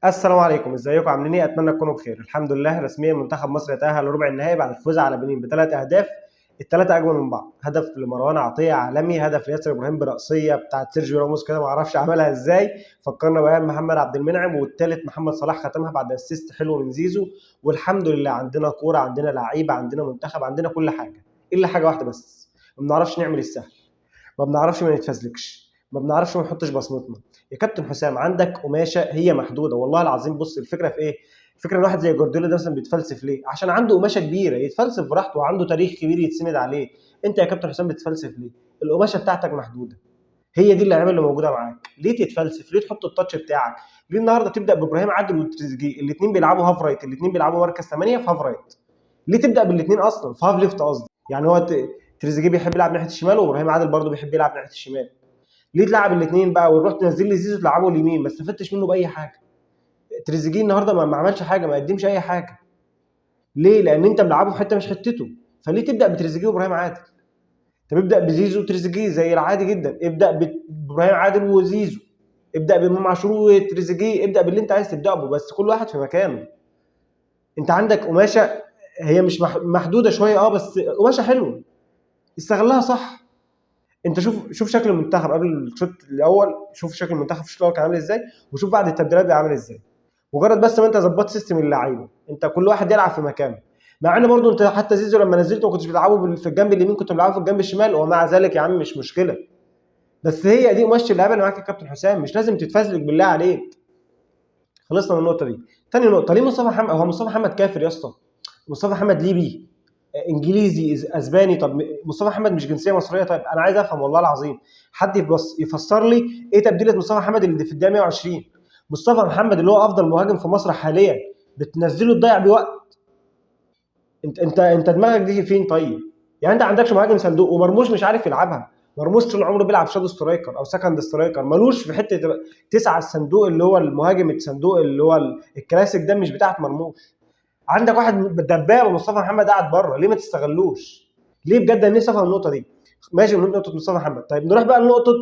السلام عليكم، ازيكم عاملين ايه؟ اتمنى تكونوا بخير. الحمد لله رسميا منتخب مصر يتأهل لربع النهائي بعد الفوز على بنين بثلاث اهداف، الثلاثه اجمل من بعض. هدف لمروان عطيه عالمي، هدف لياسر ابراهيم برأسيه بتاعت سيرجيو راموس كده ما اعرفش عملها ازاي، فكرنا بايام محمد عبد المنعم، والثالث محمد صلاح ختمها بعد اسيست حلو من زيزو. والحمد لله عندنا كوره، عندنا لعيبه، عندنا منتخب، عندنا كل حاجه الا حاجه واحده بس، ما بنعرفش نعمل السهل، ما بنعرفش ما نتفزلكش، ما بنعرفش ما نحطش بصمتنا. يا كابتن حسام عندك قماشه هي محدوده والله العظيم. بص الفكره في ايه؟ الفكره ان واحد زي جوارديولا ده مثلا بيتفلسف ليه؟ عشان عنده قماشه كبيره يتفلسف براحته وعنده تاريخ كبير يتسند عليه. انت يا كابتن حسام بتتفلسف ليه؟ القماشه بتاعتك محدوده. هي دي اللعيبه اللي موجوده معاك، ليه تتفلسف؟ ليه تحط التاتش بتاعك؟ ليه النهارده تبدا بابراهيم عادل وتريزيجيه الاثنين بيلعبوا هاف رايت، الاثنين بيلعبوا مركز 8 في هاف رايت؟ ليه تبدا بالاثنين اصلا في هاف ليفت قصدي؟ يعني هو تريزيجيه بيحب يلعب ناحيه الشمال وابراهيم عادل برضه بيحب يلعب ناحيه الشمال. ليه تلعب الاثنين بقى ونروح تنزل لي زيزو تلعبه اليمين؟ ما استفدتش منه باي حاجه. تريزيجيه النهارده ما عملش حاجه، ما قدمش اي حاجه. ليه؟ لان انت ملعبه في حته مش حتته. فليه تبدا بتريزيجيه وابراهيم عادل؟ طب ابدا بزيزو وتريزيجيه زي العادي جدا، ابدا بابراهيم عادل وزيزو، ابدا بامام عاشور وتريزيجيه، ابدا باللي انت عايز تبدا به، بس كل واحد في مكانه. انت عندك قماشه هي مش محدوده شويه بس قماشه حلوه، استغلها صح. انت شوف شكل المنتخب قبل الشوط الاول، شوف شكل المنتخب في الشوط الاول كان عامل ازاي، وشوف بعد التبديلات بقى عامل ازاي. مجرد بس ما انت ظبطت سيستم اللعيبه، انت كل واحد يلعب في مكانه. مع ان برضو انت حتى زيزو لما نزلته ما كنتش بتلعبه في الجنب اليمين، كنت بتلعبه في الجنب الشمال، ومع ذلك يا عم مش مشكله. بس هي دي قماشه اللعيبه اللي معاك يا كابتن حسام، مش لازم تتفزلك بالله عليك. خلصنا من النقطه دي. تاني نقطه، ليه مصطفى محمد؟ هو مصطفى محمد كافر يا اسطى؟ مصطفى محمد ليبي، انجليزي، اسباني؟ طب مصطفى محمد مش جنسيه مصريه؟ طيب انا عايز افهم والله العظيم، حد يفسر لي ايه تبديله مصطفى محمد اللي في الدقيقه 120؟ مصطفى محمد اللي هو افضل مهاجم في مصر حاليا بتنزله تضيع بيه وقت؟ انت دماغك دي فين طيب؟ يعني انت عندكش مهاجم صندوق، ومرموش مش عارف يلعبها. مرموش طول عمره بيلعب شادو سترايكر او سكند سترايكر، ملوش في حته تسعه الصندوق اللي هو المهاجم الصندوق اللي هو الكلاسيك ده، مش بتاعت مرموش. عندك واحد دبابه مصطفى محمد قاعد بره، ليه ما تستغلوش؟ ليه بجد؟ انا نفسي افهم النقطه دي. ماشي من نقطه مصطفى محمد، طيب نروح بقى لنقطه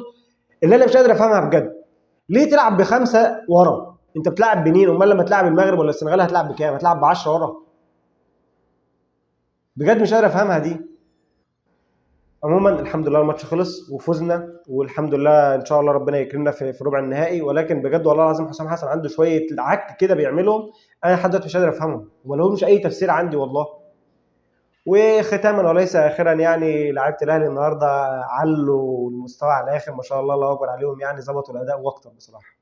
اللي انا مش قادر افهمها بجد. ليه تلعب بخمسه ورا؟ انت بتلعب بنين، امال لما تلعب المغرب ولا السنغال هتلعب بكام؟ هتلعب ب 10 ورا؟ بجد مش قادر افهمها دي. عموما الحمد لله الماتش خلص وفزنا، والحمد لله ان شاء الله ربنا يكرمنا في ربع النهائي. ولكن بجد والله العظيم حسام حسن عنده شويه عك كده بيعملهم، انا لحد دلوقتي مش قادر افهمهم وما لهمش اي تفسير عندي والله. وختاما وليس اخرا، يعني لعيبه الاهلي النهارده علوا المستوى على الاخر ما شاء الله، الله اكبر عليهم، يعني ظبطوا الاداء واكتر بصراحه.